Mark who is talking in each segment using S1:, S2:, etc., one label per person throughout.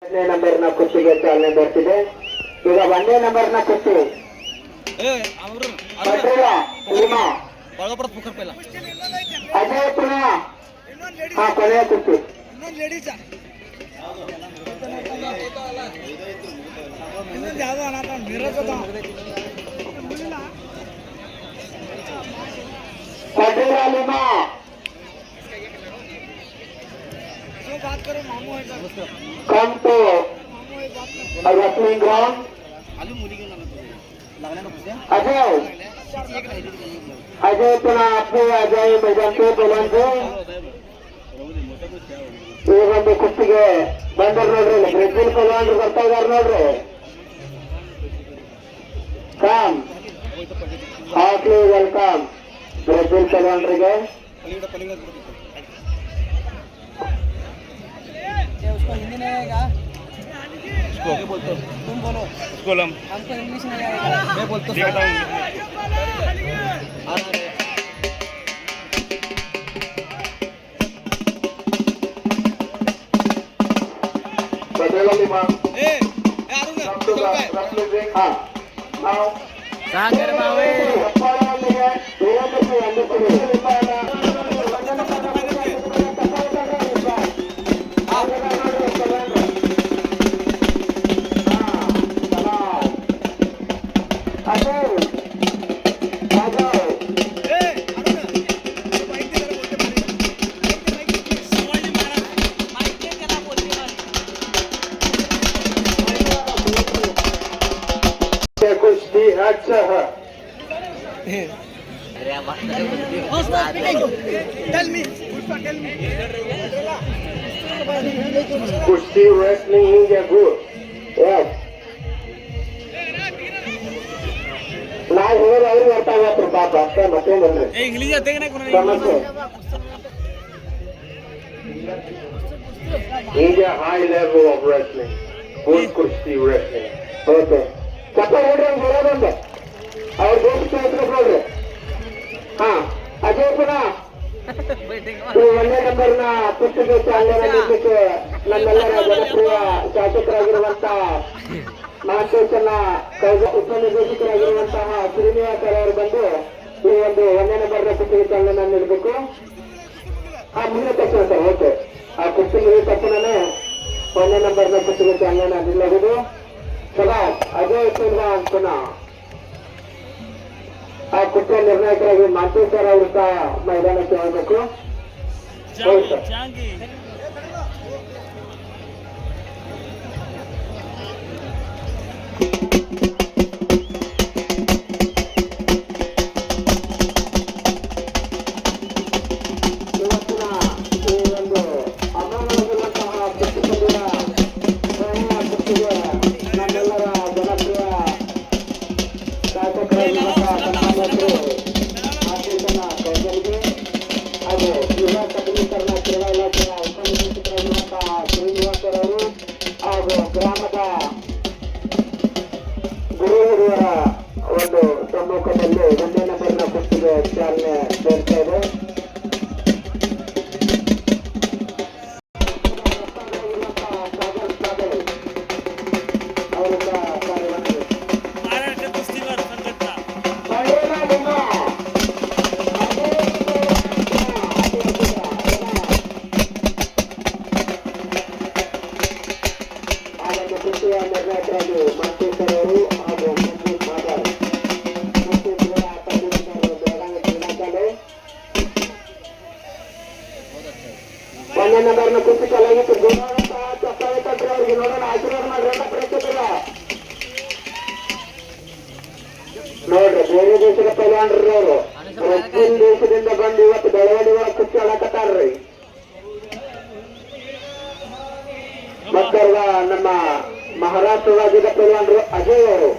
S1: ಒಂದನೇ ನಂಬರ್ನ ಕುಸ್ತಿಗೆ ಚಾಲನೆ ಬರ್ತಿದೆ. ಈಗ ಒಂದನೇ ನಂಬರ್ನ ಕುಸ್ತಿ ಅಜಯ್ ಪುನಃ ಕೊನೆಯ ಕುಸ್ತಿ come to a wrestling ground. Ajay पुनः आपको अजय मैदान के पहलवान से ಈ ಒಂದು ಕುಸ್ತಿಗೆ ಬಂದರು ನೋಡ್ರಿ. ಬ್ರೆಜಿಲ್ ಪಹಲ್ವಾನರು ಬರ್ತಾ ಇದಾರೆ ನೋಡ್ರಿ. ಕಮ್ ಹಾರ್ಟ್ಲಿ ವೆಲ್ಕಮ್ ಬ್ರೆಜಿಲ್ ಪಹಲ್ವಾನರಿಗೆ.
S2: उसको हिंदी नहीं आएगा, तुम बोलो, हमको इंग्लिश नहीं आएगा, मैं बोलता हूँ. सागर मावे
S1: कुश्ती अच्छा है. कुश्ती wrestling is a good. Yes. ನಾವು ಹೇಳಿ ಅವ್ರಿಗೆ ಅರ್ಥ ಆಗತ್ತೆ ಪಾಪ ಅಷ್ಟೇ ಮತ್ತೇನಲ್ರಿ. ಸಮಸ್ಯೆ is a high level of wrestling. Good kushti wrestling. Okay. ಚಪ್ಪ ನೋಡ್ರಿ ಹಂಗೆ ಬರೋದಂದೆ ಅವ್ರ ದೋಸ್ತ ಹತ್ರ ನೋಡ್ರಿ. ಹಾ ಅಜಯ್ ಪುನಃ ಒಂದನೇ ನಂಬರ್ನ ಕುಸ್ತಿಗೆ ಚಾಲನೆ ನೀಡಲಿಕ್ಕೆ ನಮ್ಮೆಲ್ಲರ ಜನಪ್ರಿಯ ಶಾಸಕರಾಗಿರುವಂತ ಮಹಾಂತೇಶನ್ನ ಉಪನಿರ್ದೇಶಕರಾಗಿರುವಂತಹ ಶ್ರೀನಿವಾಸ ಅವರು ಬಂದು ಈ ಒಂದು ಒಂದನೇ ನಂಬರ್ನ ಕುಸ್ತಿಗೆ ಚಾಲನೆ ನೀಡಬೇಕು. ಮುಂದೆ ತಕ್ಷಣ ಸರ್ ಓಕೆ. ಆ ಕುಸ್ತಿ ಮುಗಿದ ತಕ್ಷಣನೇ ಒಂದನೇ ನಂಬರ್ನ ಕುಸ್ತಿಗೆ ಚಾಲನೆ ನೀಡಲಾಗುವುದು. ಅಜಯ್ ಪಹಲ್ವಾನ್ ಪುನಃ ಆ ಕುಸ್ತಿಯ ನಿರ್ಣಾಯಕರಾಗಿ ಮಾಂತೇಶ್ವರ ಅವರು ಸಹ ಮೈದಾನಕ್ಕೆ ಹೋಗಬೇಕು. ಗ್ರಾಮದ ಗುರು ಹಿರಿಯರ ಒಂದು ಸಮ್ಮುಖದಲ್ಲಿ ಒಂದನೇ ನಂಬರ್ನ ಕುಸ್ತಿಗೆ ಚಾಲನೆ ನೀಡ್ತಾ ಇದೆ. ನಿರ್ಣಾಯಕರಾಗಿ ಮಾಂತೇಶ್ವರ ಅವರು ಹಾಗೂ ಒಂದನೇ ನಂಬರ್ನ ಕುಸ್ತಿ ಚಾಲಾಗಿತ್ತು. ಚಪ್ಪಾಳೆ ತಟ್ಟರೆ ಅವ್ರಿಗೆ ನೋಡೋಣ, ಆಶೀರ್ವಾದ ಮಾಡ್ರಿ ಅಂತ ಪ್ರೇಕ್ಷಕರ ನೋಡ್ರಿ. ಬೇರೆ ದೇಶದ ಪಹಲ್ವಾನರು ಅವರು ಬ್ರೆಜಿಲ್ ದೇಶದಿಂದ ಬಂದು ಇವತ್ತು ಬೆಳವಣಿಗೆ ಕುಸ್ತಿ ಆಡಕತ್ತಾರ್ರಿ. ಮತ್ತರ್ಗ ನಮ್ಮ ಮಹಾರಾಷ್ಟ್ರ ರಾಜ್ಯದ ಪಹಲ್ವಾನರು ಅಜಯ್ ಅವರು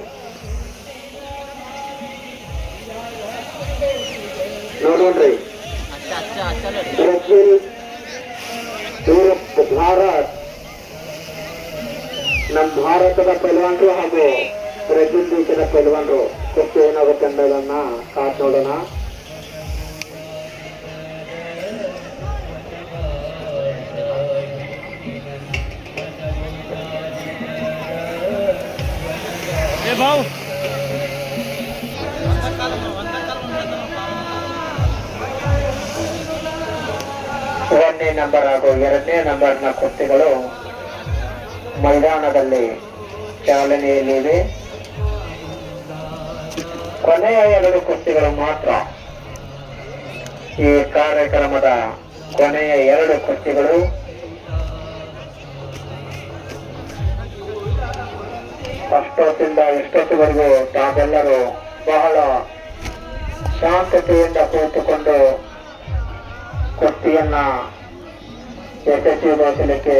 S1: ನೋಡ್ರಿ. ಬ್ರೆಜಿಲ್ ಭಾರತ್ ನಮ್ಮ ಭಾರತದ ಪಹಲ್ವಾನರು ಹಾಗೂ ಬ್ರೆಜಿಲ್ ದೇಶದ ಪಹಲ್ವಾನರು ಕುಸ್ತಿ ಏನಾಗುತ್ತೆ ಅನ್ನೋದನ್ನ ಕಾದ್ ನೋಡೋಣ.
S2: ए भाऊ
S1: ಒಂದನೇ ನಂಬರ್ ಹಾಗೂ ಎರಡನೇ ನಂಬರ್ನ ಕುಸ್ತಿಗಳು ಮೈದಾನದಲ್ಲಿ ಚಾಲನೆಯಲ್ಲಿವೆ. ಕೊನೆಯ ಎರಡು ಕುಸ್ತಿಗಳು ಮಾತ್ರ. ಈ ಕಾರ್ಯಕ್ರಮದ ಕೊನೆಯ ಎರಡು ಕುಸ್ತಿಗಳು ಅಷ್ಟೊತ್ತಿಂದ ಇಷ್ಟೊತ್ತಿವರೆಗೂ ತಾವೆಲ್ಲರೂ ಬಹಳ ಶಾಂತತೆಯಿಂದ ಕೂತುಕೊಂಡು ಕುಸ್ತಿಯನ್ನ ಯಶಸ್ವಿಗೊಳಿಸಲಿಕ್ಕೆ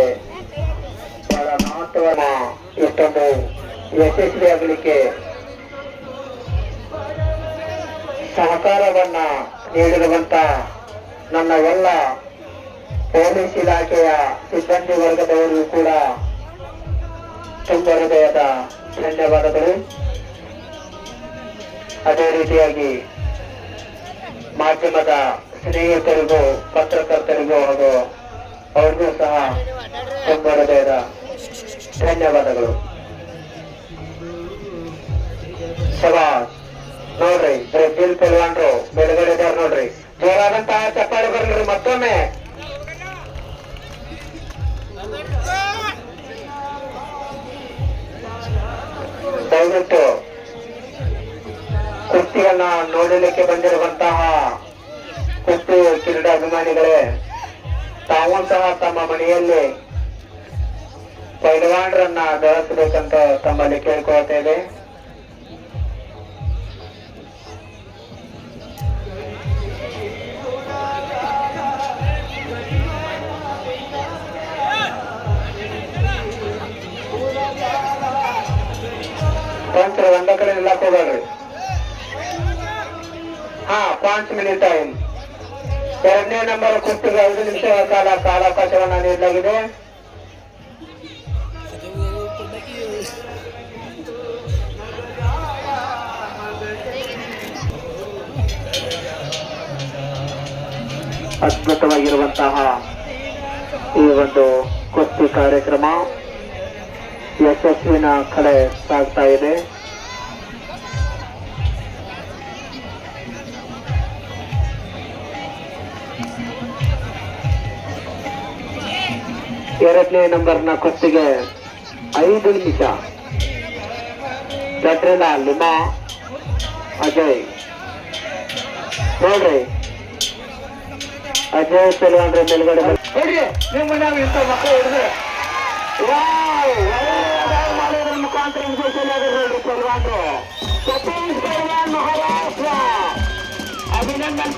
S1: ಬಹಳ ಮಹತ್ವದ ಇಷ್ಟೊಂದು ಯಶಸ್ವಿಯಾಗಲಿಕ್ಕೆ ಸಹಕಾರವನ್ನ ನೀಡಿರುವಂತ ನನ್ನ ಎಲ್ಲ ಪೊಲೀಸ್ ಇಲಾಖೆಯ ಸಿಬ್ಬಂದಿ ವರ್ಗದವರಿಗೂ ಕೂಡ ತುಂಬ ಹೃದಯದ ಧನ್ಯವಾದಗಳು. ಅದೇ ರೀತಿಯಾಗಿ ಮಾಧ್ಯಮದ ಸ್ನೇಹಿತರಿಗೂ ಪತ್ರಕರ್ತರಿಗೂ ಹಾಗೂ ಅವ್ರಿಗೂ ಸಹ ತುಂಬ ಹೃದಯದ ಧನ್ಯವಾದಗಳು. ಶಬಾಷ್. ನೋಡ್ರಿ ಬ್ರೆಜಿಲ್ ಪಲ್ವಾನ್ರು ಬೆಳಗಡೆ ಇದಾರೆ ನೋಡ್ರಿ. ಜೋರಾದಂತಹ ಚಪ್ಪಾಳೆ ಬರ್ಲಿ ಮತ್ತೊಮ್ಮೆ. ದಯವಿಟ್ಟು ಕುಸ್ತಿಯನ್ನ ನೋಡಲಿಕ್ಕೆ ಬಂದಿರುವಂತಹ ಕುಸ್ತಿ ಕ್ರೀಡಾಭಿಮಾನಿಗಳೇ, ತಾವು ಸಹ ತಮ್ಮ ಮನೆಯಲ್ಲಿ ಪೈಲ್ವಾನರನ್ನ ಬೆಳೆಸಬೇಕಂತ ತಮ್ಮಲ್ಲಿ ಕೇಳ್ಕೊಳ್ತೇವೆ. पंच ಒಂದ ಕಡೆ ನಿಲ್ಲಕ್ಕೆ ಹೋಗ್ಬೇಡ್ರಿ. 5 ಮಿನಿಟ್ ಟೈಮ್. ಎರಡನೇ ನಂಬರ್ ಕುಸ್ತಿಗೆ 5 ನಿಮಿಷಗಳ ಕಾಲ ಕಾಲಾವಕಾಶವನ್ನ ನೀಡಲಾಗಿದೆ. ಅದ್ಭುತವಾಗಿರುವಂತಹ ಈ ಒಂದು ಕುಸ್ತಿ ಕಾರ್ಯಕ್ರಮ ಯಶಸ್ವಿನ ಕಡೆ ಸಾಗ್ತಾ ಇದೆ. ಎರಡನೇ ನಂಬರ್ನ ಕುಸ್ತಿಗೆ 5 ನಿಮಿಷ. ದಟ್ರೇನ ಲಿಮಾ ಅಜಯ್ ನೋಡ್ರಿ. ಅಜಯ್ ಪಲ್ವಾನ್ರ ಮೇಲ್ಗಡೆ ನಿಮ್ಮ ನಾವು ಇಂಥ ಮಕ್ಕಳು ಹಿಡಿದ್ರೆ ಮಾಡೋದ್ರ ಮುಖಾಂತರ ನೋಡ್ರಿ ಪಲ್ವಾನ್ರು. ಸತೀಶ್ ಪಲ್ವಾನ್ ಮಹಾರಾಷ್ಟ್ರ. ಅಭಿನಂದನ್.